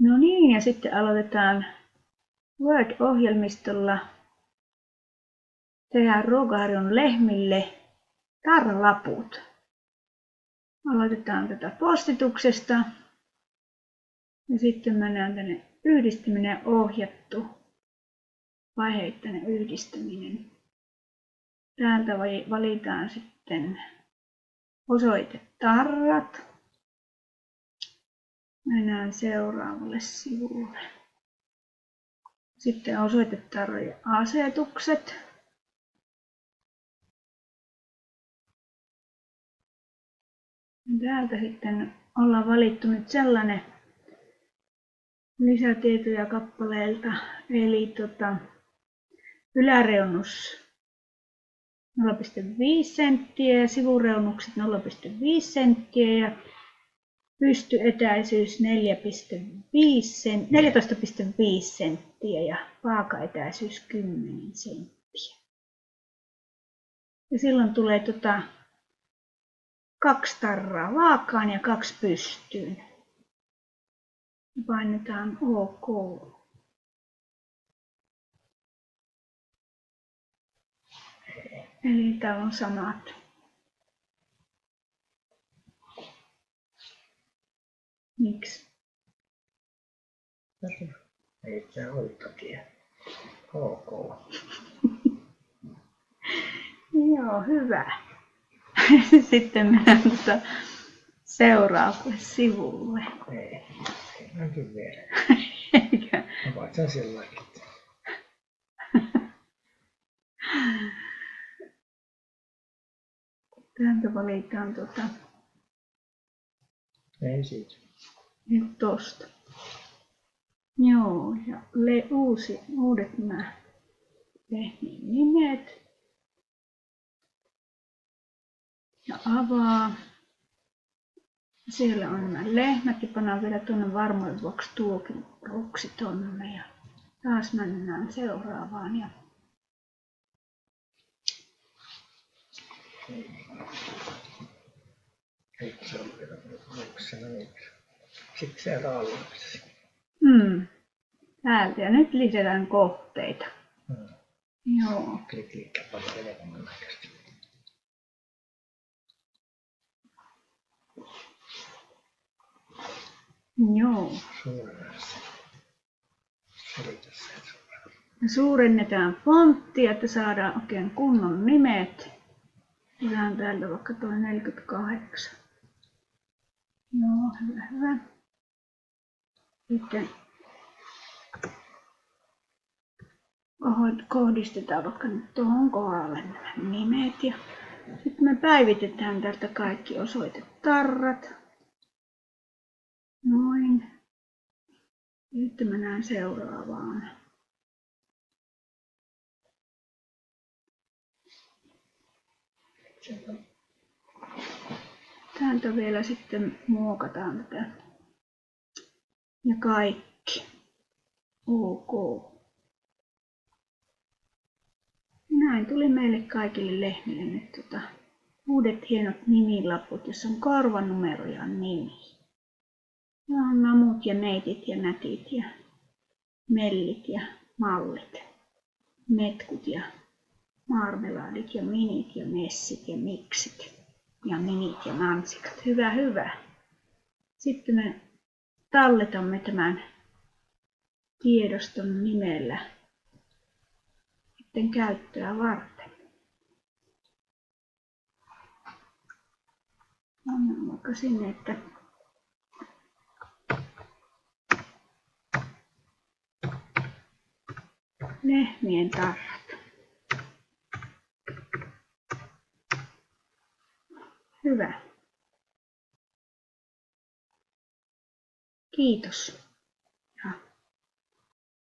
No niin, ja sitten aloitetaan Word-ohjelmistolla tehdä Rogarion lehmille tarralaput. Aloitetaan tätä postituksesta ja sitten mennään tänne yhdistäminen ohjattu, vaiheittainen yhdistäminen. Täältä valitaan sitten osoite tarrat. Mennään seuraavalle sivulle. Sitten osoitetarrojen asetukset. Täältä sitten ollaan valittu nyt sellainen lisätietoja kappaleelta, eli yläreunus 0,5 senttiä ja sivureunukset 0,5 senttiä ja pystyetäisyys 14,5 senttiä ja vaakaetäisyys 10 senttiä. Ja silloin tulee 2 tarraa vaakaan ja 2 pystyyn. Painetaan OK. Eli täällä on samat. Miksi? Ei tämä ollut takia. OK. Joo, hyvä. Sitten mennään seuraavalle sivulle. Ei näkyy vielä. Eikä. Mä vaihtan sielläkin. Täältä valitaan Ei siitä. nyt tosta. Joo, ja uudet nämä lehmien nimet. Ja avaa. Siellä on nämä lehmät ja pannaan vielä tuonne varmoin vuoksi tuokin ruksi tonne. Ja taas mennään seuraavaan. Ja Eikö se ollut vielä ruksena niin? Sitten sieltä alueeksi. Täältä ja nyt lisätään kohteita. Joo. Klikkaa paljon enemmän näköisesti. Joo. Suurennassa. Selitä sen suurennassa. Suurennetaan fonttia, että saadaan oikein kunnon nimet. Otetaan täältä vaikka tuo 48. Joo, hyvä, hyvä. Sitten kohdistetaan vaikka nyt tuohon kohdalle nämä nimet. Ja sitten me päivitetään täältä kaikki osoitetarrat. Noin. Ja sitten mennään seuraavaan. Täältä vielä sitten muokataan tätä. Ja kaikki. OK. Näin tuli meille kaikille lehmille nyt uudet hienot nimilaput, jossa on korvanumero ja nimi. Ja on namut ja neitit ja nätit ja mellit ja mallit, metkut ja marmeladit ja minit ja messit ja miksit ja minit ja nansikat. Hyvä, hyvä. Sitten me talletamme tämän tiedoston nimellä sitten käyttöä varten. Annan vaikka sinne, että lehmien tarrat. Hyvä. Kiitos.